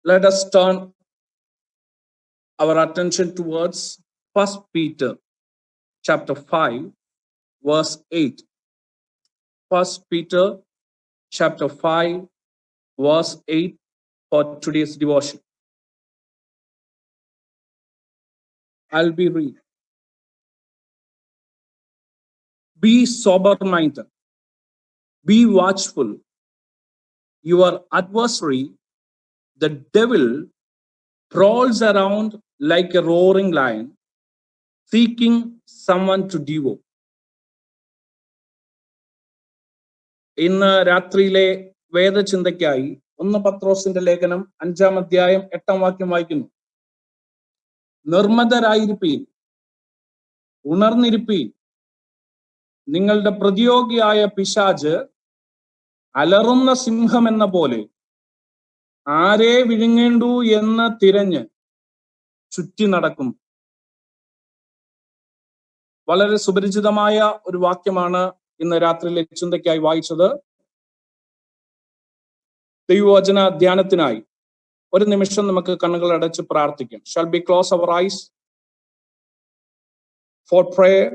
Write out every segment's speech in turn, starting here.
Let us turn our attention towards 1 Peter chapter 5, verse 8. 1 Peter chapter 5, verse 8 for today's devotion. I'll be reading. Be sober-minded. Be watchful. Your adversary, the devil, prowls around like a roaring lion, seeking someone to devour. ഇന്ന് രാത്രിയിലെ വേദചിന്തയ്ക്കായി 1 പത്രോസിന്റെ ലേഖനം 5-ാം അധ്യായം 8-ാം വാക്യം വായിക്കുന്നു. നിർമ്മതരായിരിപ്പീൻ, ഉണർന്നിരിപ്പീൻ. നിങ്ങളുടെ പ്രതിയോഗിയായ പിശാച് അലറുന്ന സിംഹം എന്ന പോലെ ആരെ വിഴുങ്ങേണ്ടു എന്ന് തിരഞ്ഞ് ചുറ്റി നടക്കും. വളരെ സുപരിചിതമായ ഒരു വാക്യമാണ് ഇന്ന് രാത്രിയിലെ ചിന്തയ്ക്കായി വായിച്ചത്. ദൈവവചന ധ്യാനത്തിനായി ഒരു നിമിഷം നമുക്ക് കണ്ണുകൾ അടച്ച് പ്രാർത്ഥിക്കാം. Shall we close our eyes for prayer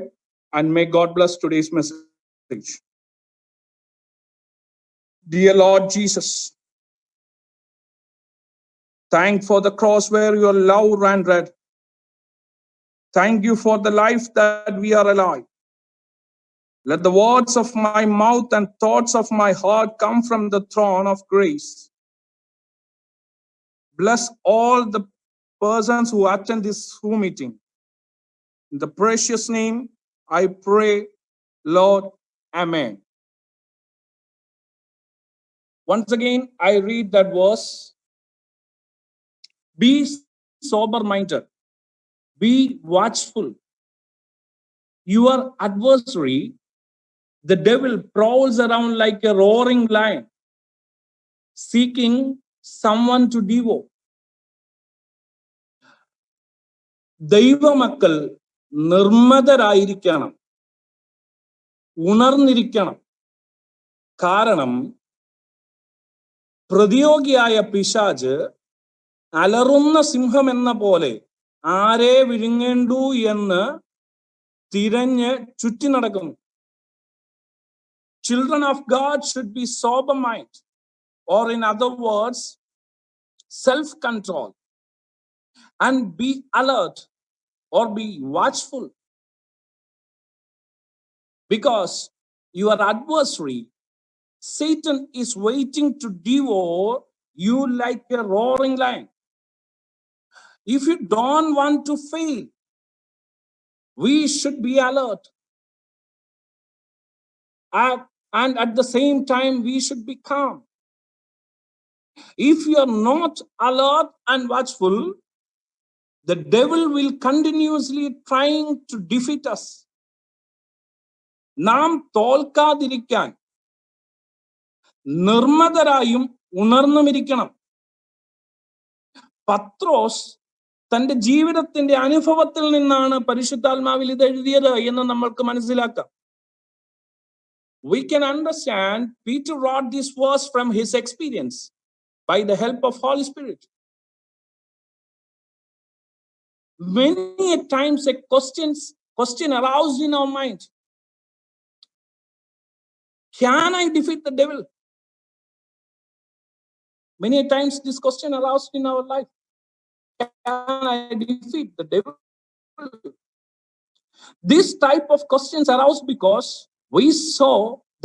and may God bless today's message. Dear Lord Jesus, thank for the cross where your love ran red. Thank you for the life that we are alive. Let the words of my mouth and thoughts of my heart come from the throne of grace. Bless all the persons who attend this Zoom meeting. In the precious name, I pray, Lord. Amen. Once again, I read that verse. Be sober-minded. Be watchful. Your adversary, the devil, prowls around like a roaring lion, seeking someone to devour. ദൈവമക്കൾ നിർമ്മതരായിരിക്കണം, ഉണർന്നിരിക്കണം. കാരണം പ്രതിയോഗിയായ പിശാച് അലറുന്ന സിംഹം എന്ന പോലെ ആരെ വിഴുങ്ങേണ്ടു എന്ന് തിരഞ്ഞ് ചുറ്റി നടക്കുന്നു. Children of God should be sober mind, or in other words, self-control, and be alert or be watchful, because your adversary, Satan, is waiting to devour you like a roaring lion. If you don't want to fail, we should be alert. And at the same time, we should be calm. If you are not alert and watchful, the devil will continuously trying to defeat us. നാം തോൽക്കാതിരിക്കാൻ നിർമ്മതരായും ഉണർന്നുമിരിക്കണം. പത്രോസ് തന്റെ ജീവിതത്തിന്റെ അനുഭവത്തിൽ നിന്നാണ് പരിശുദ്ധാത്മാവിൽ ഇത് എഴുതിയത് എന്ന് നമ്മൾക്ക് മനസ്സിലാക്കാം. We can understand Peter wrote this verse from his experience by the help of Holy Spirit. Many times a question aroused in our mind. Can I defeat the devil? Many times this question aroused in our life. Can I defeat the devil? This type of questions aroused because we saw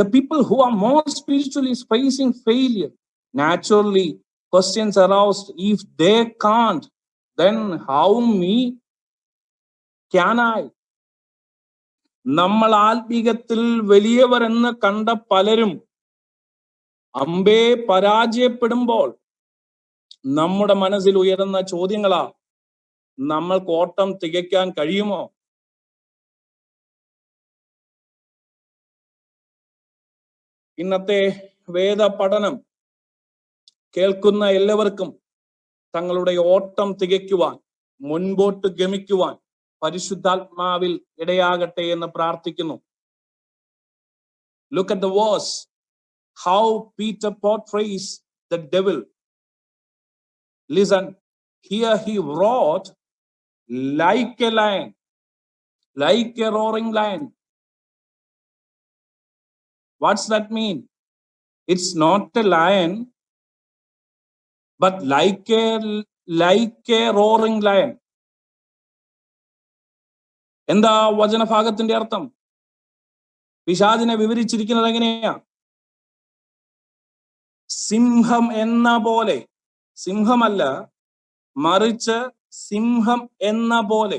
the people who are more spiritually facing failure. Naturally, questions aroused, if they can't, then how me? Can I? നമ്മൾ ആത്മീകത്തിൽ വലിയവരെന്ന് കണ്ട പലരും അമ്പേ പരാജയപ്പെടുമ്പോൾ നമ്മുടെ മനസ്സിൽ ഉയരുന്ന ചോദ്യങ്ങളാ, നമ്മൾക്ക് ഓട്ടം തികയ്ക്കാൻ കഴിയുമോ? ഇന്നത്തെ വേദ പഠനം കേൾക്കുന്ന എല്ലാവർക്കും തങ്ങളുടെ ഓട്ടം തികയ്ക്കുവാൻ, മുൻപോട്ട് ഗമിക്കുവാൻ പരിശുദ്ധാത്മാവിൽ ഇടയാകട്ടെ എന്ന് പ്രാർത്ഥിക്കുന്നു. Look at the verse, how Peter portrays the devil. Listen, here he roared like a lion, like a roaring lion. What's that mean? It's not a lion, but like a roaring lion. എന്താ വചനഭാഗത്തിന്റെ അർത്ഥം? പിശാചിനെ വിവരിച്ചിരിക്കുന്നത് എങ്ങനെയാ? സിംഹം എന്ന പോലെ. സിംഹമല്ല, മറിച്ച് സിംഹം എന്ന പോലെ.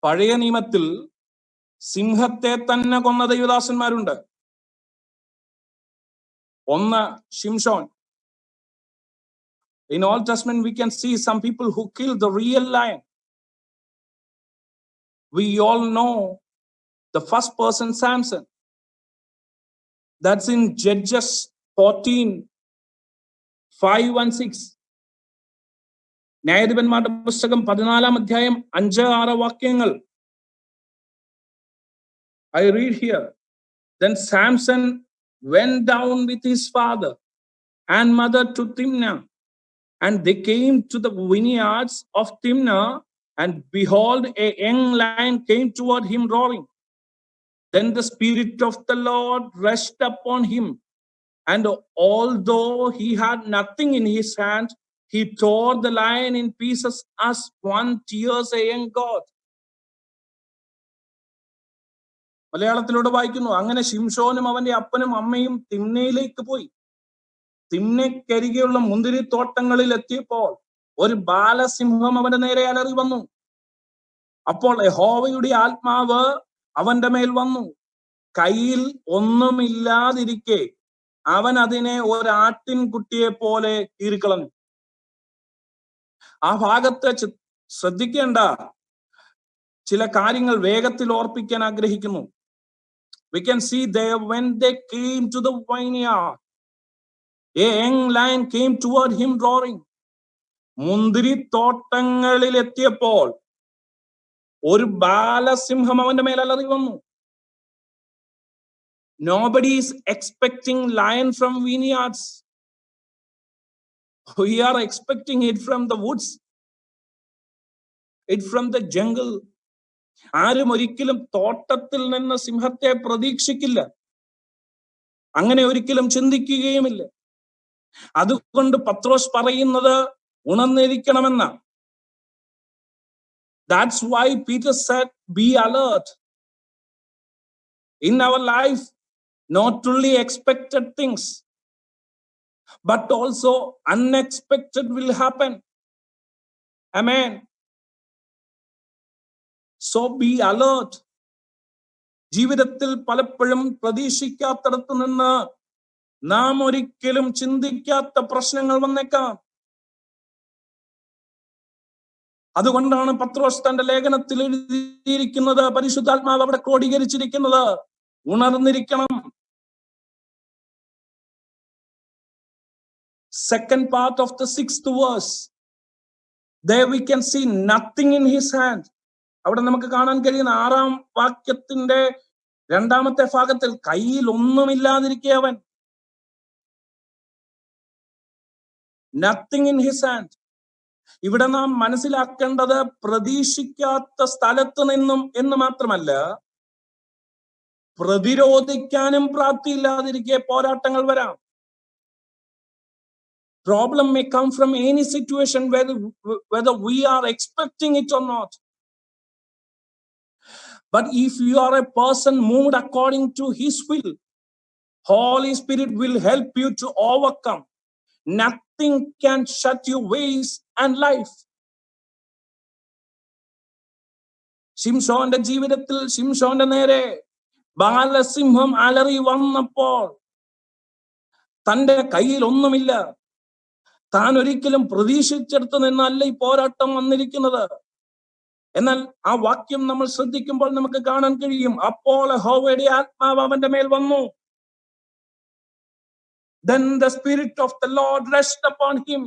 പഴയ നിയമത്തിൽ സിംഹത്തെ തന്നെ കൊന്ന ദൈവദാസന്മാരുണ്ട്. ഒന്ന് ശിംശോൻ. In Old Testament we can see some people who killed the real lion. We all know the first person, Samson. That's in Judges 14:5-6. ന്യായാധിപന്മാരുടെ പുസ്തകം 14 അധ്യായം 5-6 വാക്യങ്ങൾ. I read here. Then Samson went down with his father and mother to Timnah, and they came to the vineyards of Timnah, and behold, a young lion came toward him roaring. Then the Spirit of the Lord rushed upon him, and although he had nothing in his hand, he tore the lion in pieces as one tears a young goat. മലയാളത്തിലൂടെ വായിക്കുന്നു, അങ്ങനെ ശിംശോനും അവന്റെ അപ്പനും അമ്മയും തിമ്നയിലേക്ക് പോയി. തിമ്നക്കരികെയുള്ള മുന്തിരിത്തോട്ടങ്ങളിൽ എത്തിയപ്പോൾ ഒരു ബാലസിംഹം അവന്റെ നേരെ അലറി വന്നു. അപ്പോൾ യഹോവയുടെ ആത്മാവ് അവന്റെ മേൽ വന്നു. കയ്യിൽ ഒന്നുമില്ലാതിരിക്കെ അവൻ അതിനെ ഒരാട്ടിൻകുട്ടിയെ പോലെ കീറിക്കളഞ്ഞു. ആ ഭാഗത്ത് ശ്രദ്ധിക്കേണ്ട ചില കാര്യങ്ങൾ വേഗത്തിൽ ഓർപ്പിക്കാൻ ആഗ്രഹിക്കുന്നു. We can see there when they came to the vineyard, a young lion came toward him roaring. മുന്തിരിത്തോട്ടങ്ങളിൽ എത്തിയപ്പോൾ ഒരു ബാലസിംഹം അവന്റെ മേൽ അലറി വന്നു. Nobody is expecting lion from vineyards. We are expecting it from the woods, it from the jungle. ആരും ഒരിക്കലും തോട്ടത്തിൽ നിന്ന് സിംഹത്തെ പ്രതീക്ഷിക്കില്ല, അങ്ങനെ ഒരിക്കലും ചിന്തിക്കുകയുമില്ല. അതുകൊണ്ട് പത്രോസ് പറയുന്നത് ഉണർന്നിരിക്കണമെന്ന. That's why Peter said, be alert. In our life, not only expected things, but also unexpected will happen. Amen. So be alert. ജീവിതത്തിൽ പലപ്പോഴും പ്രതീക്ഷിക്കാത്തടത്ത് നിന്ന് നാം ഒരിക്കലും ചിന്തിക്കാത്ത പ്രശ്നങ്ങൾ വന്നേക്കാം. അതുകൊണ്ടാണ് പത്രോസ് തന്റെ ലേഖനത്തിൽ എഴുതിയിരിക്കുന്നത്, പരിശുദ്ധാത്മാവ് അവിടെ ക്രോഡീകരിച്ചിരിക്കുന്നത്, ഉണർന്നിരിക്കണം. Second part of the 6th verse, there we can see nothing in his hand. അവിടെ നമുക്ക് കാണാൻ കഴിയുന്ന 6-ാം വാക്യത്തിന്റെ 2-ാമത്തെ ഭാഗത്തിൽ കയ്യിൽ ഒന്നുമില്ലാതിരിക്കെ അവൻ. Nothing in his hand. ഇവിടെ നാം മനസ്സിലാക്കേണ്ടത് പ്രതീക്ഷിക്കാത്ത സ്ഥലത്ത് നിന്നും എന്ന് മാത്രമല്ല, പ്രതിരോധിക്കാനും പ്രാപ്തിയില്ലാതിരിക്കെ പോരാട്ടങ്ങൾ വരാം. Problem may come from any situation, whether we are expecting it or not. But if you are a person moved according to his will, Holy Spirit will help you to overcome. Nothing can shut your ways and life. ശിംശോന്റെ ജീവിതത്തിൽ ശിംശോന്റെ നേരെ ബാലസിംഹം അലറി വന്നപ്പോൾ തന്റെ കയ്യിൽ ഒന്നുമില്ല. താൻ ഒരിക്കലും പ്രതീക്ഷിച്ചെടുത്ത് നിന്നല്ല ഈ പോരാട്ടം വന്നിരിക്കുന്നത്. എന്നാൽ ആ വാക്യം നമ്മൾ ശ്രദ്ധിക്കുമ്പോൾ നമുക്ക് കാണാൻ കഴിയും, അപ്പോൾ യഹോവയുടെ ആത്മാവ് അവന്റെ മേൽ വന്നു. Then the Spirit of the Lord rested upon him.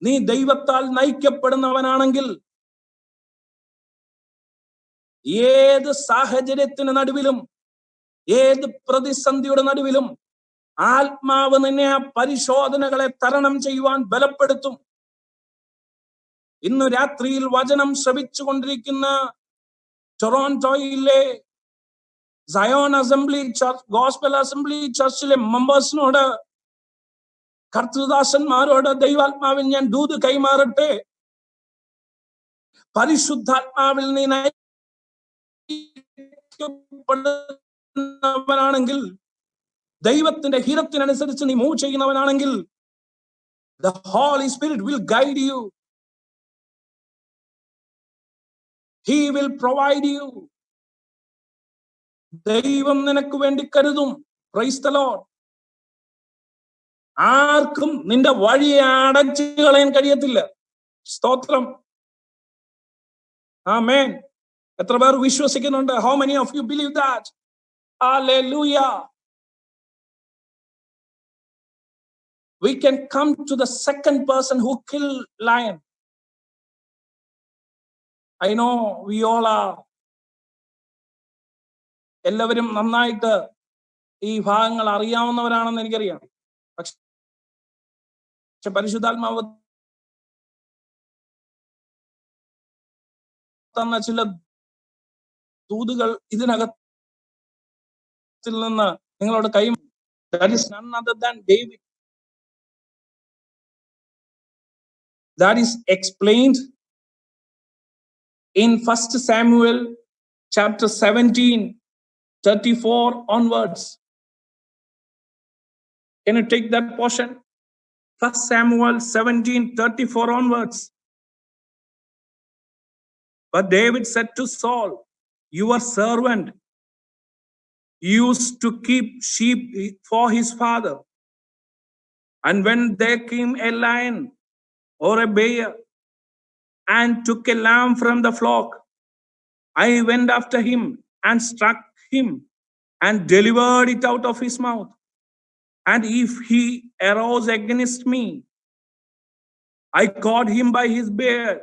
നീ ദൈവത്താൽ നയിക്കപ്പെടുന്നവനാണെങ്കിൽ ഏത് സാഹചര്യത്തിന് നടുവിലും, ഏത് പ്രതിസന്ധിയുടെ നടുവിലും ആത്മാവ് നിന്നെ ആ പരിശോധനകളെ തരണം ചെയ്യുവാൻ ബലപ്പെടുത്തും. ഇന്ന് രാത്രിയിൽ വചനം ശ്രവിച്ചുകൊണ്ടിരിക്കുന്ന ടൊറോണ്ടോയിലെ Zion assembly church, gospel assembly ചർച്ചിലെ മെമ്പേഴ്സിനോട്, കർത്തൃദാസന്മാരോട് ദൈവാത്മാവിൽ ഞാൻ ദൂത് കൈമാറട്ടെ. പരിശുദ്ധാത്മാവിൽ നീ നയിക്കപ്പെടുന്നവനാണെങ്കിൽ, ദൈവത്തിന്റെ ഹിതത്തിനനുസരിച്ച് നീ മൂവ് ചെയ്യുന്നവനാണെങ്കിൽ, the Holy Spirit will guide you. He will provide you. ദൈവം നിനക്ക് വേണ്ടി കരുതും. Price the Lord. ആർക്കും നിന്റെ വഴിയെ അടച്ചു കളയാൻ കഴിയത്തില്ല. സ്തോത്രം. ആമേൻ. എത്ര പേർ വിശ്വസിക്കുന്നുണ്ട്? How many of you believe that? Hallelujah. We can come to the second person who killed lion. I know we all are. എല്ലാവരും നന്നായിട്ട് ഈ ഭാഗങ്ങൾ അറിയാവുന്നവരാണെന്ന് എനിക്കറിയാം. പക്ഷെ പരിശുദ്ധാത്മാവ് തന്ന ചില ദൂതുകൾ ഇതിനകത്തിൽ നിന്ന് നിങ്ങളോട് that is none other than David. That is explained in 1 Samuel chapter 17, 34 onwards. Can you take that portion? 1 Samuel 17, 34 onwards. But David said to Saul, your servant used to keep sheep for his father. And when there came a lion or a bear and took a lamb from the flock, I went after him and struck him and delivered it out of his mouth. And if he arose against me, I caught him by his beard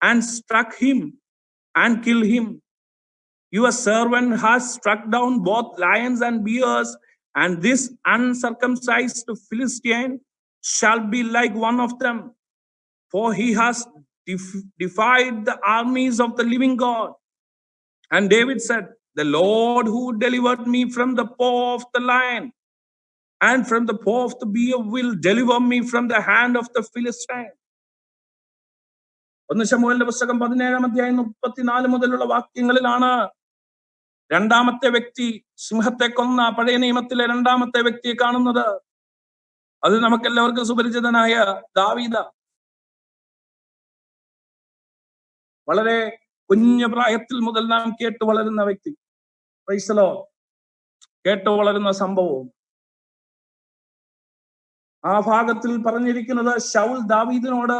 and struck him and killed him. Your servant has struck down both lions and bears, and this uncircumcised Philistine shall be like one of them, for he has defied the armies of the living God. And David said, the Lord who delivered me from the paw of the lion and from the paw of the bear will deliver me from the hand of the Philistine. 1 ശമൂവേലിന്റെ പുസ്തകം 17-ാം അധ്യായം 34 മുതലുള്ള വാക്യങ്ങളിലാണ് രണ്ടാമത്തെ വ്യക്തി, സിംഹത്തെ കൊന്ന പഴയ നിയമത്തിലെ രണ്ടാമത്തെ വ്യക്തിയെ കാണുന്നത്. അത് നമുക്കെല്ലാവർക്കും സുപരിചിതനായ ദാവീദ. വളരെ കുഞ്ഞു പ്രായത്തിൽ മുതൽ നാം കേട്ടു വളരുന്ന വ്യക്തി. Price the Lord. കേട്ടു വളരുന്ന സംഭവവും ആ ഭാഗത്തിൽ പറഞ്ഞിരിക്കുന്നത്, ശൗൽ ദാവീദിനോട്,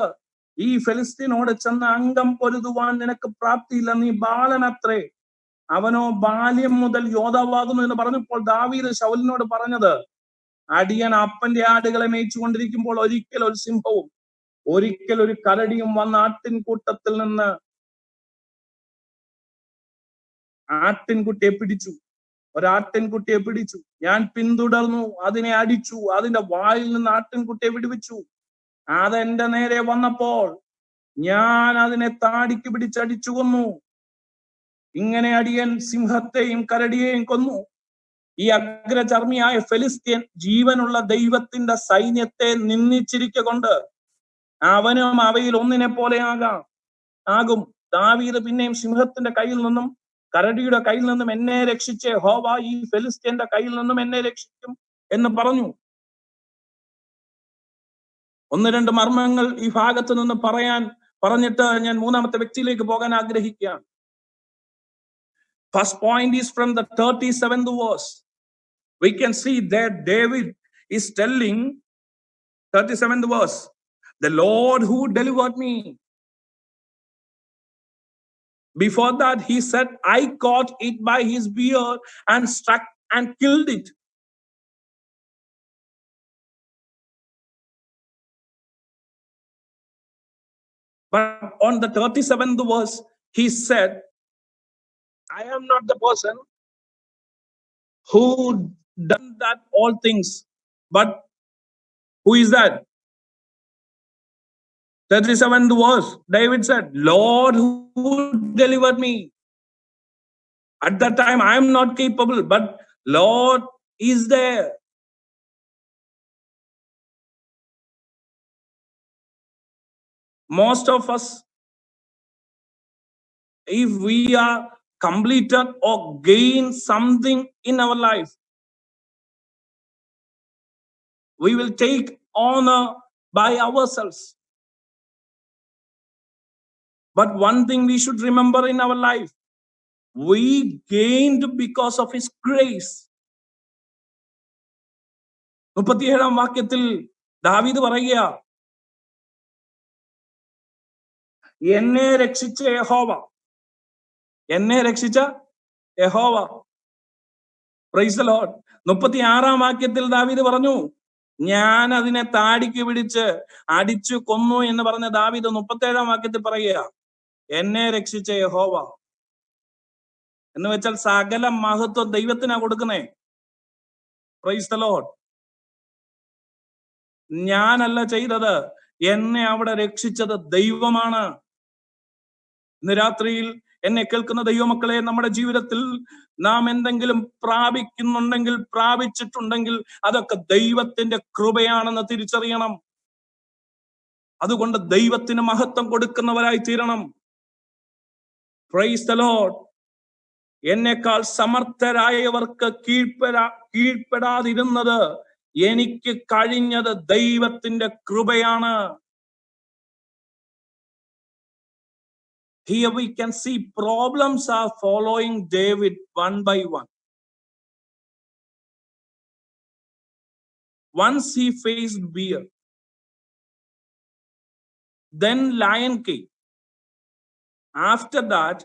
ഈ ഫെലിസ്തീനോട് ചെന്ന് അംഗം പൊരുതുവാൻ നിനക്ക് പ്രാപ്തിയില്ല, നീ ബാലനത്രേ, അവനോ ബാല്യം മുതൽ യോദ്ധാവാകുന്നു എന്ന് പറഞ്ഞപ്പോൾ ദാവീദ് ശൗലിനോട് പറഞ്ഞത്, അടിയൻ അപ്പന്റെ ആടുകളെ മേയിച്ചുകൊണ്ടിരിക്കുമ്പോൾ ഒരിക്കൽ ഒരു സിംഹവും ഒരിക്കൽ ഒരു കരടിയും വന്ന ആട്ടിൻകൂട്ടത്തിൽ നിന്ന് ആട്ടിൻകുട്ടിയെ പിടിച്ചു. ഒരാട്ടിൻകുട്ടിയെ പിടിച്ചു. ഞാൻ പിന്തുടർന്നു, അതിനെ അടിച്ചു, അതിന്റെ വായിൽ നിന്ന് ആട്ടിൻകുട്ടിയെ വിടുവിച്ചു. അതെന്റെ നേരെ വന്നപ്പോൾ ഞാൻ അതിനെ താടിക്ക് പിടിച്ചടിച്ചു കൊന്നു. ഇങ്ങനെ അടിയൻ സിംഹത്തെയും കരടിയെയും കൊന്നു. ഈ അഗ്രചർമ്മിയായ ഫെലിസ്ത്യൻ ജീവനുള്ള ദൈവത്തിന്റെ സൈന്യത്തെ നിന്ദിച്ചിരിക്കൊണ്ട് അവനും അവയിൽ ഒന്നിനെ പോലെ ആകും. ദാവീദ് പിന്നെയും സിംഹത്തിന്റെ കയ്യിൽ നിന്നും കരടിയുടെ കയ്യിൽ നിന്നും എന്നെ രക്ഷിച്ചേ, യഹോവ ഈ ഫെലിസ്ത്യന്റെ കയ്യിൽ നിന്നും എന്നെ രക്ഷിക്കും എന്ന് പറഞ്ഞു. 1-2 മർമ്മങ്ങൾ ഈ ഭാഗത്ത് നിന്ന് പറഞ്ഞിട്ട് ഞാൻ മൂന്നാമത്തെ വ്യക്തിയിലേക്ക് പോകാൻ ആഗ്രഹിക്കുകയാണ്. First point is from the 37th verse. We can see that David is telling, 37th verse, the Lord who delivered me. Before that he said, I caught it by his beard and struck and killed it. But on the 37th verse he said, I am not the person who done that all things. But who is that? 37th verse, David said, Lord, who delivered me? At that time, I am not capable, but Lord is there. Most of us, if we are completed or gain something in our life, we will take honor by ourselves. But one thing we should remember in our life, we gained because of His grace. 37 വാക്യത്തിൽ ദാവീദ് പറയുക, എന്നെ രക്ഷിച്ച യഹോവ, എന്നെ രക്ഷിച്ച യഹോവ. Price the Lord. 36 വാക്യത്തിൽ ദാവീദ് പറഞ്ഞു, ഞാൻ അതിനെ താടിക്ക് പിടിച്ച് അടിച്ചു കൊന്നു എന്ന് പറഞ്ഞ ദാവീദ് 37 വാക്യത്തിൽ പറയുക, എന്നെ രക്ഷിച്ച യഹോവ. എന്ന് വെച്ചാൽ സകല മഹത്വം ദൈവത്തിനാ കൊടുക്കുന്നേ. Praise the Lord. ഞാനല്ല ചെയ്തത്, എന്നെ അവിടെ രക്ഷിച്ചത് ദൈവമാണ്. ഇന്ന് രാത്രിയിൽ എന്നെ കേൾക്കുന്ന ദൈവമക്കളെ, നമ്മുടെ ജീവിതത്തിൽ നാം എന്തെങ്കിലും പ്രാപിക്കുന്നുണ്ടെങ്കിൽ, പ്രാപിച്ചിട്ടുണ്ടെങ്കിൽ അതൊക്കെ ദൈവത്തിന്റെ കൃപയാണെന്ന് തിരിച്ചറിയണം. അതുകൊണ്ട് ദൈവത്തിന് മഹത്വം കൊടുക്കുന്നവരായി തീരണം. Price the Lord. എന്നെക്കാൾ സമർത്ഥരായവർക്ക് കീഴ്പ്പെടാതിരുന്നത് എനിക്ക് കഴിഞ്ഞത് ദൈവത്തിന്റെ കൃപയാണ്. Here we can see problems are following David one by one. Once he faced bear, then lion came. After that,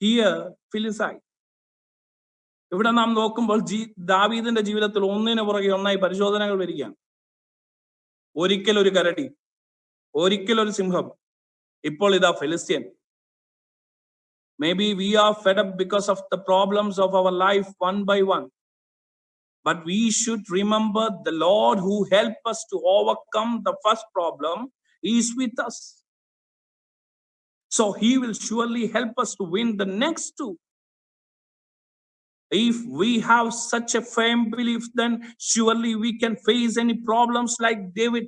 here Philistine. ഇവിടെ നാം നോക്കുമ്പോൾ ദാവീദിന്റെ ജീവിതത്തിൽ ഒന്നിനു പുറകെ ഒന്നായി പരിശോധനകൾ വരികയാണ്. ഒരിക്കൽ ഒരു കരടി, ഒരിക്കൽ ഒരു സിംഹം, ഇപ്പോൾ ഇതാ ഫിലിസ്ത്യൻ. Maybe we are fed up because of the problems of our life one by one. But we should remember the Lord who helped us to overcome the first problem is with us. So He will surely help us to win the next two. If we have such a firm belief, then surely we can face any problems like David.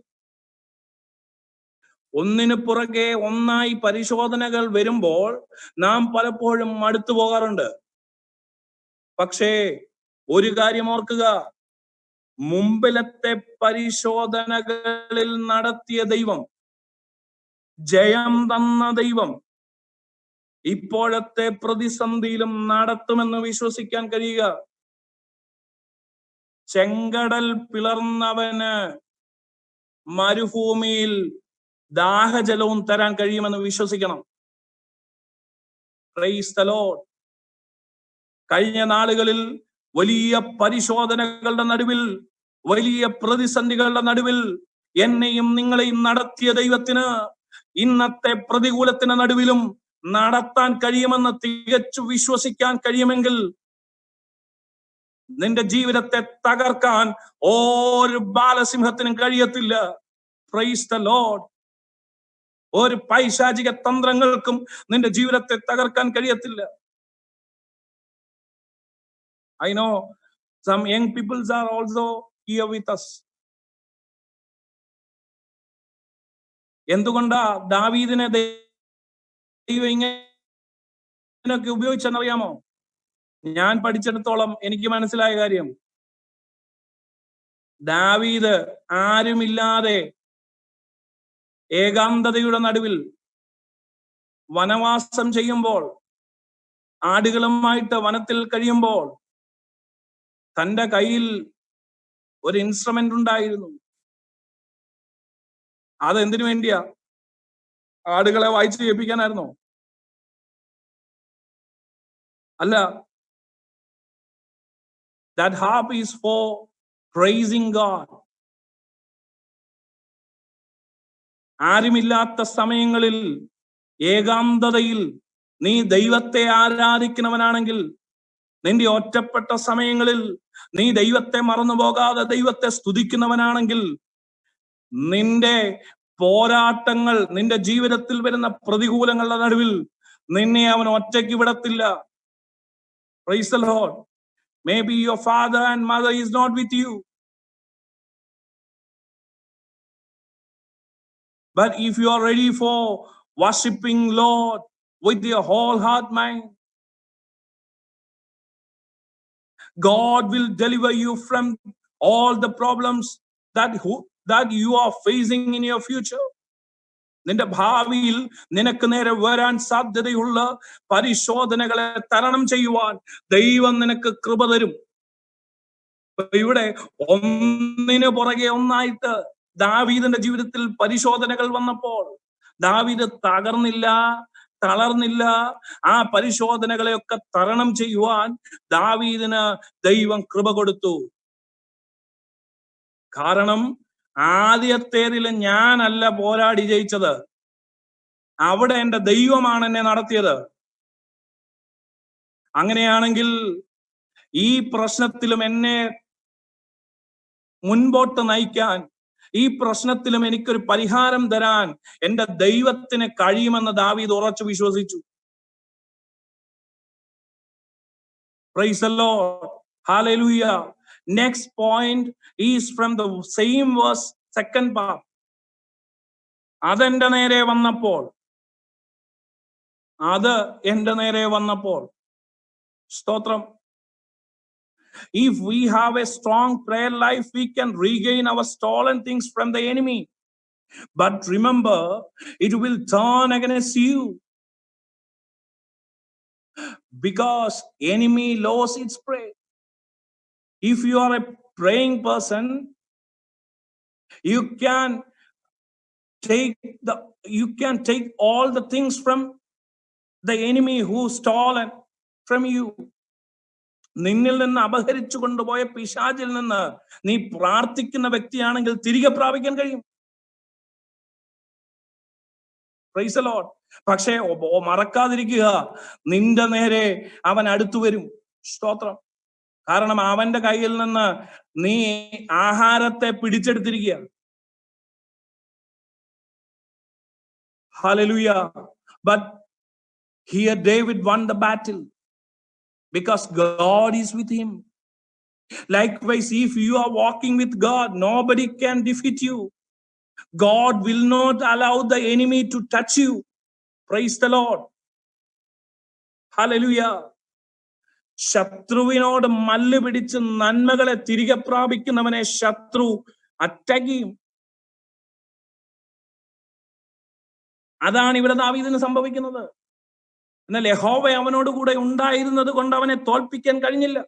ഒന്നിനു പുറകെ ഒന്നായി പരിശോധനകൾ വരുമ്പോൾ നാം പലപ്പോഴും മടുത്തു പോകാറുണ്ട്. പക്ഷേ ഒരു കാര്യം ഓർക്കുക, മുമ്പിലത്തെ പരിശോധനകളിൽ നടത്തിയ ദൈവം, ജയം തന്ന ദൈവം ഇപ്പോഴത്തെ പ്രതിസന്ധിയിലും നടത്തുമെന്ന് വിശ്വസിക്കാൻ കഴിയുക. ചെങ്കടൽ പിളർന്നവന് മരുഭൂമിയിൽ ദാഹജലവും തരാൻ കഴിയുമെന്ന് വിശ്വസിക്കണം. Price the Lord. കഴിഞ്ഞ നാളുകളിൽ വലിയ പരിശോധനകളുടെ നടുവിൽ, വലിയ പ്രതിസന്ധികളുടെ നടുവിൽ എന്നെയും നിങ്ങളെയും നടത്തിയ ദൈവത്തിന് ഇന്നത്തെ പ്രതികൂലത്തിന് നടുവിലും നടത്താൻ കഴിയുമെന്ന് തികച്ചു വിശ്വസിക്കാൻ കഴിയുമെങ്കിൽ നിന്റെ ജീവിതത്തെ തകർക്കാൻ ഒരു ബാലസിംഹത്തിനും കഴിയത്തില്ല. Price the Lord. ഒരു പൈശാചിക തന്ത്രങ്ങൾക്കും നിന്റെ ജീവിതത്തെ തകർക്കാൻ കഴിയത്തില്ല. I know some young people are also here with us. എന്തുകൊണ്ടാ ദാവീദിനെ ദൈവം ഇങ്ങനെയൊക്കെ ഉപയോഗിച്ചെന്നറിയാമോ? ഞാൻ പഠിച്ചിടത്തോളം എനിക്ക് മനസ്സിലായ കാര്യം, ദാവീദ് ആരുമില്ലാതെ ഏകാന്തതയുടെ നടുവിൽ വനവാസം ചെയ്യുമ്പോൾ, ആടുകളുമായിട്ട് വനത്തിൽ കഴിയുമ്പോൾ തന്റെ കയ്യിൽ ഒരു ഇൻസ്ട്രുമെന്റ് ഉണ്ടായിരുന്നു. അതെന്തിനു വേണ്ടിയാ? ആടുകളെ വായിച്ചു കേൾപ്പിക്കാനായിരുന്നോ? അല്ല. That harp is for praising God. ആരുമില്ലാത്ത സമയങ്ങളിൽ, ഏകാന്തതയിൽ നീ ദൈവത്തെ ആരാധിക്കുന്നവനാണെങ്കിൽ നിന്റെ ഒറ്റപ്പെട്ട സമയങ്ങളിൽ നീ ദൈവത്തെ മറന്നുപോകാതെ ദൈവത്തെ സ്തുതിക്കുന്നവനാണെങ്കിൽ നിന്റെ പോരാട്ടങ്ങൾ, നിന്റെ ജീവിതത്തിൽ വരുന്ന പ്രതികൂലങ്ങളുടെ നടുവിൽ നിന്നെ അവൻ ഒറ്റയ്ക്ക് വിടത്തില്ല. Praise the Lord. Maybe your father and mother is not with you, but if you are ready for worshiping Lord with your whole heart, mind, God will deliver you from all the problems that you are facing in your future. നിന്റെ ഭാവിയിൽ നിനക്ക് നേരെ വരാൻ സാധ്യതയുള്ള പരിശോധനകളെ തരണം ചെയ്യുവാൻ ദൈവം നിനക്ക് കൃപ തരും. ഇവിടെ ഒന്നിനു പുറകെ ഒന്നായിട്ട് ദാവീദിന്റെ ജീവിതത്തിൽ പരിശോധനകൾ വന്നപ്പോൾ ദാവീദ് തകർന്നില്ല, തളർന്നില്ല. ആ പരിശോധനകളെയൊക്കെ തരണം ചെയ്യുവാൻ ദാവീദിന് ദൈവം കൃപ കൊടുത്തു. കാരണം ആദ്യത്തേതിൽ ഞാനല്ല പോരാടി ജയിച്ചത്, അവിടെ എന്റെ ദൈവമാണ് എന്നെ നടത്തിയത്. അങ്ങനെയാണെങ്കിൽ ഈ പ്രശ്നത്തിലും എന്നെ മുൻപോട്ട് നയിക്കാൻ, ഈ പ്രശ്നത്തിലും എനിക്കൊരു പരിഹാരം തരാൻ എന്റെ ദൈവത്തിന് കഴിയുമെന്ന് ദാവീദ് ഉറച്ചു വിശ്വസിച്ചു. Praise the Lord. Hallelujah. Next point is from the same verse, second part. അതെന്റെ നേരെ വന്നപ്പോൾ, അത് എന്റെ നേരെ വന്നപ്പോൾ. സ്തോത്രം. If we have a strong prayer life, we can regain our stolen things from the enemy. But remember, it will turn against you, because enemy lost its prey. If you are a praying person, you can take all the things from the enemy who stolen from you. നിന്നിൽ നിന്ന് അപഹരിച്ചു കൊണ്ടുപോയ പിശാചിൽ നിന്ന് നീ പ്രാർത്ഥിക്കുന്ന വ്യക്തിയാണെങ്കിൽ തിരികെ പ്രാപിക്കാൻ കഴിയും. Praise the Lord. പക്ഷേ മറക്കാതിരിക്കുക, നിന്റെ നേരെ അവൻ അടുത്തു വരും. സ്തോത്രം. കാരണം അവന്റെ കയ്യിൽ നിന്ന് നീ ആഹാരത്തെ പിടിച്ചെടുത്തിരിക്കുക. Hallelujah. But here David won the battle because God is with him. Likewise, if you are walking with God, nobody can defeat you. God will not allow the enemy to touch you. Praise the Lord. Hallelujah. ശത്രുവിനോട് മല്ല് പിടിച്ച് നന്മകളെ തിരികെ പ്രാപിക്കുന്നവനെ ശത്രു attack ചെയ്യും. അതാണ് ഇവിടെ ദാവീദിന് സംഭവിക്കുന്നത്. എന്നാൽ യഹോവ അവനോട് കൂടെ ഉണ്ടായിരുന്നത് കൊണ്ട് അവനെ തോൽപ്പിക്കാൻ കഴിഞ്ഞില്ല.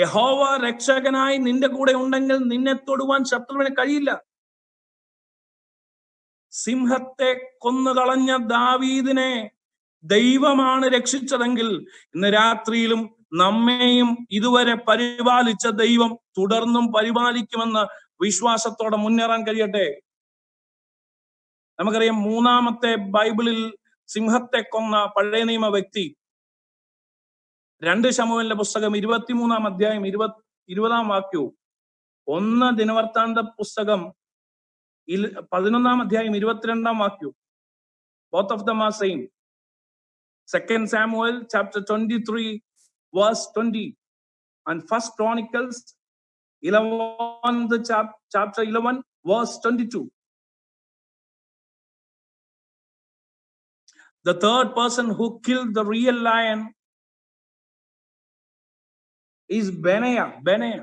യഹോവ രക്ഷകനായി നിന്റെ കൂടെ ഉണ്ടെങ്കിൽ നിന്നെ തൊടുവാൻ ശത്രുവിന് കഴിയില്ല. സിംഹത്തെ കൊന്നുകളഞ്ഞ ദാവീദിനെ ദൈവമാണ് രക്ഷിച്ചതെങ്കിൽ ഇന്ന് രാത്രിയിലും നമ്മെയും ഇതുവരെ പരിപാലിച്ച ദൈവം തുടർന്നും പരിപാലിക്കുമെന്ന് വിശ്വാസത്തോടെ മുന്നേറാൻ കഴിയട്ടെ. നമുക്കറിയാം, മൂന്നാമത്തെ ബൈബിളിൽ സിംഹത്തെ കൊന്ന പഴയ നിയമ വ്യക്തി 2 ശമൂവേലിന്റെ പുസ്തകം 23-ാം അധ്യായം 20-ാം വാക്യവും 1 ദിനവൃത്താന്ത പുസ്തകം 11-ാം അധ്യായം 22-ാം വാക്യവും, both of them are same. 2 Samuel chapter 23 verse 20 and 1 Chronicles 11 chapter 11 verse 22. The third person who killed the real lion is Benaiah.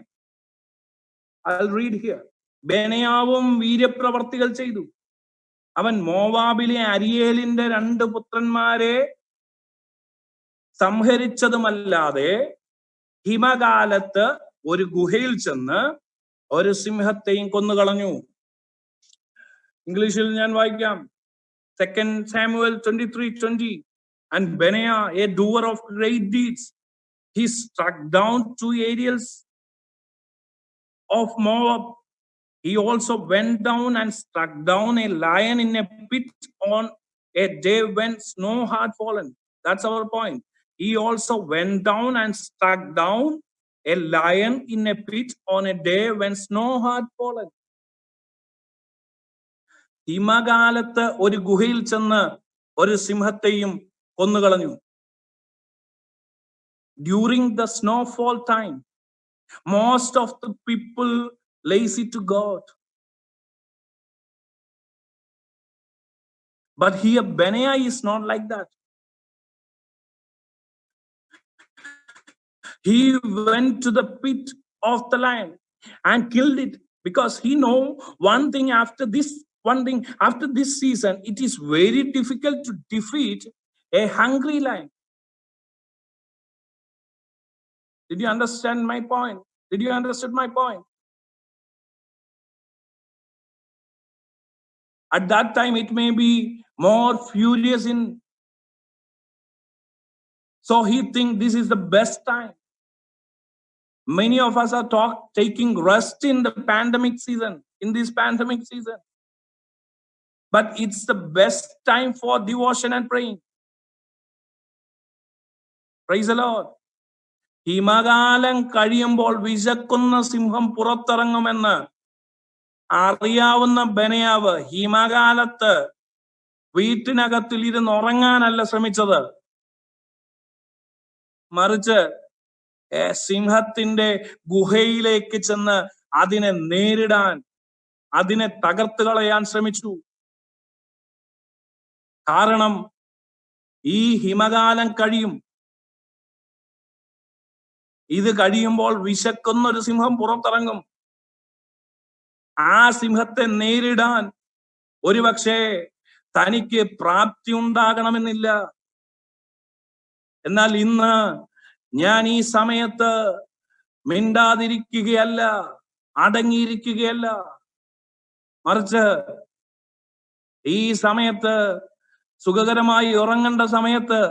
I'll read here. ബെനയാവും വീര്യപ്രവർത്തികൾ ചെയ്തു. അവൻ മോവാബിലെ അരിയേലിന്റെ 2 പുത്രന്മാരെ സംഹരിച്ചതുമല്ലാതെ ഹിമകാലത്ത് ഒരു ഗുഹയിൽ ചെന്ന് ഒരു സിംഹത്തെയും കൊന്നുകളഞ്ഞു. ഇംഗ്ലീഷിൽ ഞാൻ വായിക്കാം. 2 Samuel 23:20. And Benaiah, a doer of great deeds, he struck down 2 Ariels of Moab. He also went down and struck down a lion in a pit on a day when snow had fallen. That's our point. he also went down and struck down a lion in a pit on a day when snow had fallen. ഹിമകാലത്ത് ഒരു ഗുഹയിൽ ചെന്ന് ഒരു സിംഹത്തെയും കൊന്നുകളഞ്ഞു. During the snowfall time, most of the people lazy to God. But here Benaiah is not like that. He went to the pit of the lion and killed it, because he know one thing after this season, it is very difficult to defeat a hungry lion. Did you understand my point? Did you understand my point? At that time, it may be more furious in. So he think this is the best time. Many of us are taking rest in the pandemic season, in this pandemic season. But it's the best time for devotion and praying. Praise the Lord. ഹിമകാലം കഴിയുമ്പോൾ വിശക്കുന്ന സിംഹം പുറത്തിറങ്ങുമെന്ന് അറിയാവുന്ന ബെനയാവ് ഹിമകാലത്ത് വീട്ടിനകത്തിൽ ഇരുന്ന് ഉറങ്ങാനല്ല ശ്രമിച്ചത്, മറിച്ച് സിംഹത്തിന്റെ ഗുഹയിലേക്ക് ചെന്ന് അതിനെ നേരിടാൻ, അതിനെ തകർത്ത് കളയാൻ ശ്രമിച്ചു. കാരണം ഈ ഹിമകാലം കഴിയും. ഇത് കഴിയുമ്പോൾ വിശക്കുന്ന ഒരു സിംഹം പുറത്തിറങ്ങും. ആ സിംഹത്തെ നേരിടാൻ ഒരുപക്ഷെ തനിക്ക് പ്രാപ്തി ഉണ്ടാകണമെന്നില്ല. എന്നാൽ ഇന്ന് ഞാൻ ഈ സമയത്ത് മിണ്ടാതിരിക്കുകയല്ല, അടങ്ങിയിരിക്കുകയല്ല, മറിച്ച് ഈ സമയത്ത് സുഖകരമായി ഉറങ്ങേണ്ട സമയത്ത്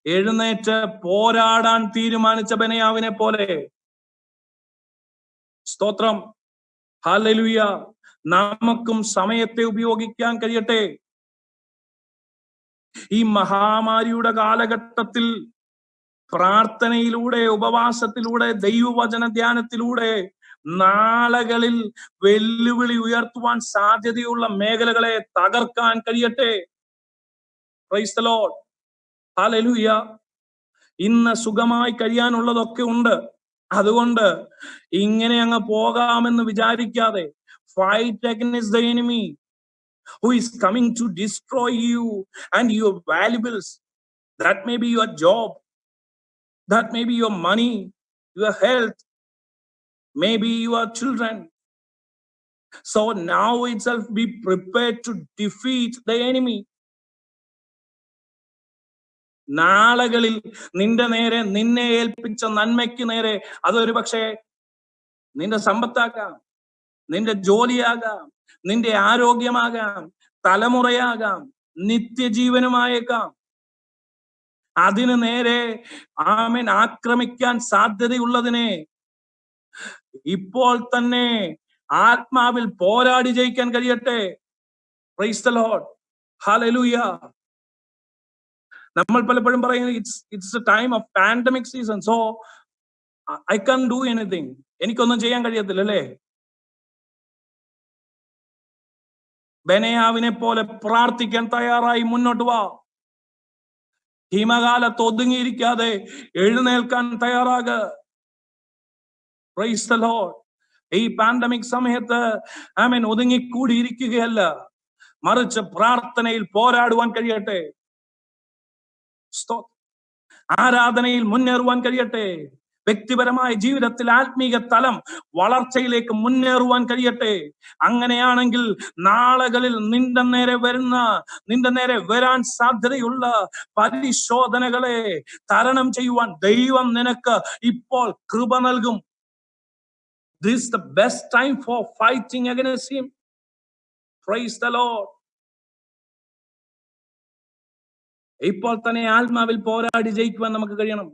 എഴുന്നേറ്റ് പോരാടാൻ തീരുമാനിച്ച ബെനയാവിനെ പോലെ. സ്തോത്രം, ഹല്ലേലൂയ. നമുക്കും സമയത്തെ ഉപയോഗിക്കാൻ കഴിയട്ടെ. ഈ മഹാമാരിയുടെ കാലഘട്ടത്തിൽ പ്രാർത്ഥനയിലൂടെ, ഉപവാസത്തിലൂടെ, ദൈവവചന ധ്യാനത്തിലൂടെ നാളുകളിൽ വെല്ലുവിളി ഉയർത്തുവാൻ സാധ്യതയുള്ള മേഖലകളെ തകർക്കാൻ കഴിയട്ടെ. Praise the Lord, hallelujah. ഇന്ന് സുഖമായി കഴിയാനുള്ളതൊക്കെ ഉണ്ട്. അതുകൊണ്ട് ഇങ്ങനെ അങ്ങ് പോകാമെന്ന് വിചാരിക്കാതെ, fight against the enemy who is coming to destroy you and your valuables. That may be your job, that may be your money, your health, maybe your children. So now itself be prepared to defeat the enemy. നാളുകളിൽ നിന്റെ നേരെ, നിന്നെ ഏൽപ്പിച്ച നന്മയ്ക്ക് നേരെ, അതൊരു പക്ഷേ നിന്റെ സമ്പത്താകാം, നിന്റെ ജോലിയാകാം, നിന്റെ ആരോഗ്യമാകാം, തലമുറയാകാം, നിത്യജീവനുമായേക്കാം. അതിന് നേരെ ആമേൻ ആക്രമിക്കാൻ സാധ്യതയുള്ളതിനെ ഇപ്പോൾ തന്നെ ആത്മാവിൽ പോരാടി ജയിക്കാൻ കഴിയട്ടെ. Praise the Lord, hallelujah. നമ്മൾ പലപ്പോഴും പറയുന്നത് it's a time of pandemic season, so I can do anything. എനിക്കൊന്നും ചെയ്യാൻ കഴിയത്തില്ല, അല്ലേ? ബെനയാവിനെ പോലെ പ്രാർത്ഥിക്കാൻ തയ്യാറായി മുന്നോട്ട് വാ. ഹിമകാലത്ത് ഒതുങ്ങിയിരിക്കാതെ എഴുന്നേൽക്കാൻ തയ്യാറാക. Praise the Lord. ഈ പാൻഡമിക് സമയത്ത് ആമേൻ ഒതുങ്ങിക്കൂടിയിരിക്കുകയല്ല, മറിച്ച് പ്രാർത്ഥനയിൽ പോരാടുവാൻ കഴിയട്ടെ. ആരാധനയിൽ മുന്നേറുവാൻ കഴിയട്ടെ. വ്യക്തിപരമായ ജീവിതത്തിൽ ആത്മീക തലം വളർച്ചയിലേക്ക് മുന്നേറുവാൻ കഴിയട്ടെ. അങ്ങനെയാണെങ്കിൽ നാളുകളിൽ നിന്റെ നേരെ വരാൻ സാധ്യതയുള്ള പരിശോധനകളെ തരണം ചെയ്യുവാൻ ദൈവം നിനക്ക് ഇപ്പോൾ കൃപ നൽകും. This is the best time for fighting against him. Praise the Lord. ഇപ്പോൾ തന്നെ ആത്മാവിൽ പോരാടി ജയിക്കുവാൻ നമുക്ക് കഴിയണം.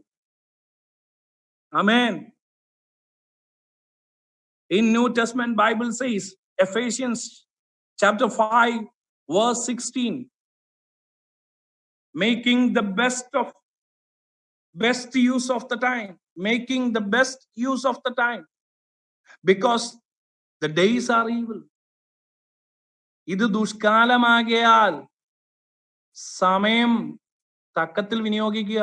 Amen. In New Testament Bible says, Ephesians chapter 5 verse 16, making the best use of the time, making the best use of the time, because the days are evil. ഇത് ദുഷ്കാലമാകയാൽ സമയം തക്കത്തിൽ വിനിയോഗിക്കുക.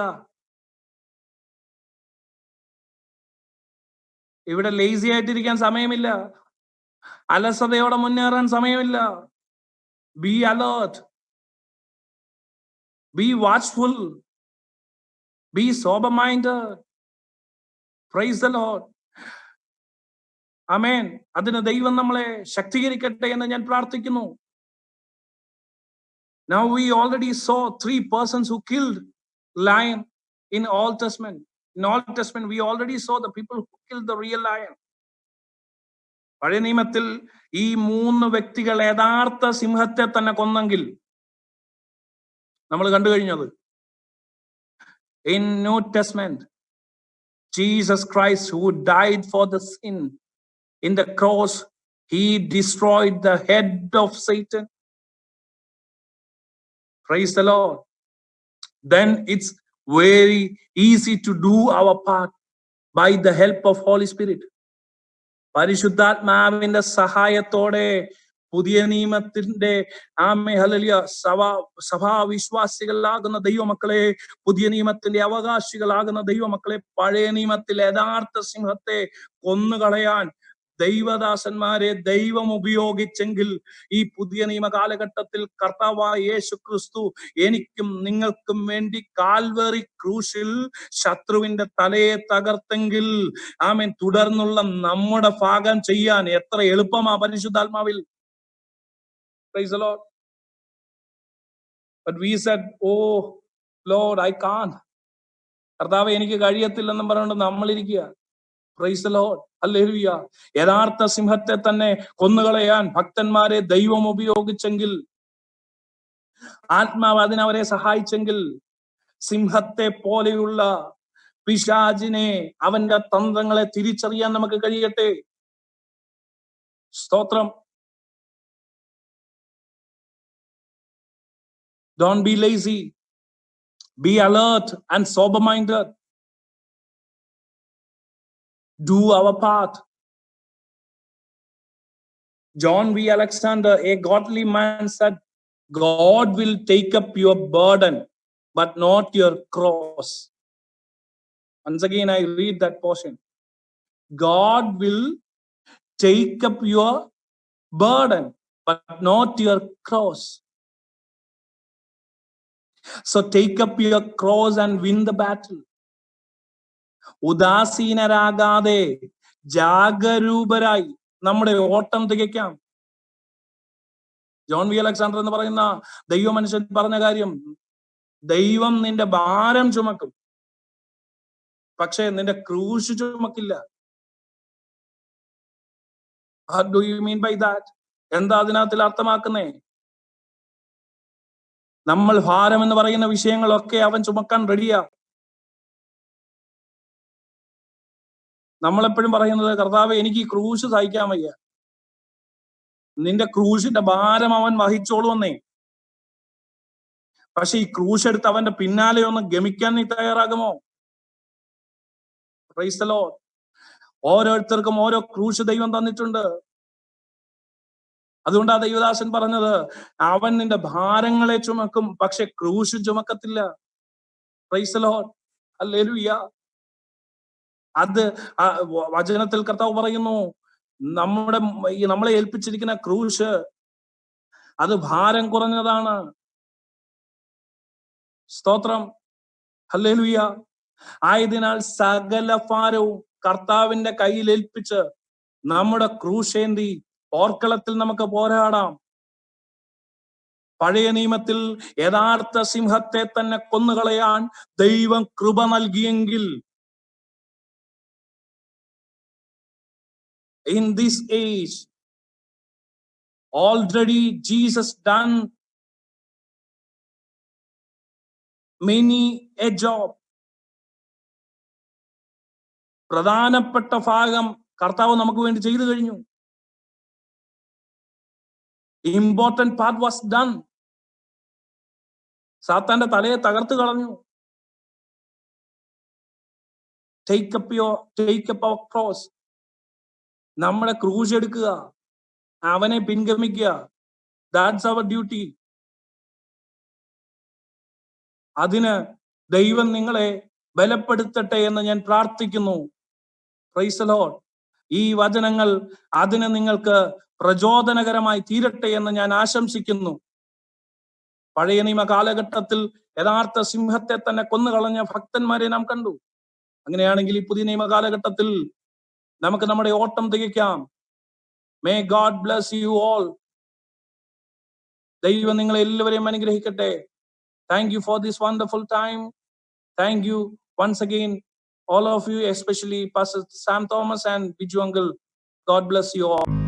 ഇവിടെ lazy ആയിട്ടിരിക്കാൻ സമയമില്ല, അലസതയോടെ മുന്നേറാൻ സമയമില്ല. Be alert, be watchful, be sober minded. Praise the Lord. Amen. അതിന് ദൈവം നമ്മളെ ശക്തീകരിക്കട്ടെ എന്ന് ഞാൻ പ്രാർത്ഥിക്കുന്നു. Now we already saw 3 persons who killed lion in Old Testament. In Old Testament we already saw the people who killed the real lion. പഴയ നിയമത്തിൽ ഈ 3 വ്യക്തികൾ യഥാർത്ഥ സിംഹത്തെ തന്നെ കൊന്നെങ്കിൽ നമ്മൾ കണ്ടു കഴിഞ്ഞത്. In New Testament, Jesus Christ, who died for the sin in the cross, he destroyed the head of Satan. Praise the Lord. Then it's very easy to do our part by the help of Holy Spirit. പരിശുദ്ധാത്മാവിന്റെ സഹായത്തോടെ പുതിയ നിയമത്തിന്റെ hallelujah സഭാവിശ്വാസികളാകുന്ന ദൈവമക്കളെ, പുതിയ നിയമത്തിന്റെ അവകാശികളാകുന്ന ദൈവമക്കളെ, പഴയ നിയമത്തിൽ യഥാർത്ഥ സിംഹത്തെ കൊന്നുകളയാൻ ദൈവദാസന്മാരെ ദൈവം ഉപയോഗിച്ചെങ്കിൽ ഈ പുതിയ നിയമ കാലഘട്ടത്തിൽ കർത്താവായ യേശു ക്രിസ്തു എനിക്കും നിങ്ങൾക്കും വേണ്ടി കാൽവറി ക്രൂശിൽ ശത്രുവിന്റെ തലയെ തകർത്തെങ്കിൽ ആമേൻ, തുടർന്നുള്ള നമ്മുടെ ഭാഗം ചെയ്യാൻ എത്ര എളുപ്പമാ പരിശുദ്ധാത്മാവിൽ. Praise the Lord. But we said, oh Lord, I can't. കർത്താവേ എനിക്ക് കഴിയത്തില്ലെന്നും പറഞ്ഞുകൊണ്ട് നമ്മളിരിക്കുക. Praise the Lord. ഹല്ലേലൂയ. യഥാർത്ഥ സിംഹത്തെ തന്നെ കൊന്നുകളയാൻ ഭക്തന്മാരെ ദൈവം ഉപയോഗിച്ചെങ്കിൽ, ആത്മാവ് അതിനവരെ സഹായിച്ചെങ്കിൽ, സിംഹത്തെ പോലെയുള്ള പിശാചിനെ, അവന്റെ തന്ത്രങ്ങളെ തിരിച്ചറിയാൻ നമുക്ക് കഴിയട്ടെ. സ്തോത്രം. Don't be lazy. Be alert and sober-minded. Do our part. John V. Alexander, a godly man, said, God will take up your burden, but not your cross. Once again, I read that portion. God will take up your burden, but not your cross. So take up your cross and win the battle. ഉദാസീനരാകാതെ ജാഗരൂപരായി നമ്മുടെ ഓട്ടം തികയ്ക്കാം. John V Alexander എന്ന് പറയുന്ന ദൈവ മനുഷ്യൻ പറഞ്ഞ കാര്യം, ദൈവം നിന്റെ ഭാരം ചുമക്കും, പക്ഷേ നിന്റെ ക്രൂശ് ചുമക്കില്ല. What do you mean by that? എന്താ അതിനകത്തിൽ അർത്ഥമാക്കുന്നേ? നമ്മൾ ഭാരം എന്ന് പറയുന്ന വിഷയങ്ങളൊക്കെ അവൻ ചുമക്കാൻ റെഡിയാ. നമ്മളെപ്പോഴും പറയുന്നത്, കർത്താവേ എനിക്ക് ഈ ക്രൂശ് സഹിക്കാൻ വയ്യ. നിന്റെ ക്രൂശിന്റെ ഭാരം അവൻ വഹിച്ചോളുവന്നേ. പക്ഷെ ഈ ക്രൂശ് എടുത്ത് അവന്റെ പിന്നാലെ ഒന്ന് ഗമിക്കാൻ നീ തയ്യാറാകുമോ? Price the Lord. ഓരോരുത്തർക്കും ഓരോ ക്രൂശ് ദൈവം തന്നിട്ടുണ്ട്. അതുകൊണ്ടാ ദൈവദാസൻ പറഞ്ഞത്, അവൻ നിന്റെ ഭാരങ്ങളെ ചുമക്കും, പക്ഷെ ക്രൂശ് ചുമക്കത്തില്ല. Praise the Lord. ഹല്ലേലൂയ. അത് വചനത്തിൽ കർത്താവ് പറയുന്നു, നമ്മളെ ഏൽപ്പിച്ചിരിക്കുന്ന ക്രൂശ് അത് ഭാരം കുറഞ്ഞതാണ്. സ്തോത്രം. ഹല്ലേലൂയ. ആയതിനാൽ സകല ഭാരവും കർത്താവിന്റെ കയ്യിൽ ഏൽപ്പിച്ച് നമ്മുടെ ക്രൂശേന്തി പോർക്കളത്തിൽ നമുക്ക് പോരാടാം. പഴയ നിയമത്തിൽ യഥാർത്ഥ സിംഹത്തെ തന്നെ കൊന്നുകളയാൻ ദൈവം കൃപ നൽകിയെങ്കിൽ, in this age already Jesus done many a job. പ്രധാനപ്പെട്ട ഭാഗം കർത്താവ് നമുക്ക് വേണ്ടി ചെയ്തു കഴിഞ്ഞു. Important part was done. സാത്താന്റെ തലയെ തകർത്ത് കളഞ്ഞു. take up our cross. നമ്മുടെ ക്രൂശ് എടുക്കുക, അവനെ പിൻഗമിക്കുക. That's our duty. അതിന് ദൈവം നിങ്ങളെ ബലപ്പെടുത്തട്ടെ എന്ന് ഞാൻ പ്രാർത്ഥിക്കുന്നു. Praise the Lord. ഈ വചനങ്ങൾ അതിന് നിങ്ങൾക്ക് പ്രചോദനകരമായി തീരട്ടെ എന്ന് ഞാൻ ആശംസിക്കുന്നു. പഴയ നിയമ കാലഘട്ടത്തിൽ യഥാർത്ഥ സിംഹത്തെ തന്നെ കൊന്നുകളഞ്ഞ ഭക്തന്മാരെ നാം കണ്ടു. അങ്ങനെയാണെങ്കിൽ ഈ പുതിയ നിയമ കാലഘട്ടത്തിൽ നമുക്ക് നമ്മുടെ ഓട്ടം തികയ്ക്കാം. May God bless you all. ദൈവം നിങ്ങളെ എല്ലാവരെയും അനുഗ്രഹിക്കട്ടെ. Thank you for this wonderful time. Thank you once again, all of you, especially Pastor Sam Thomas and Biju Uncle. God bless you all.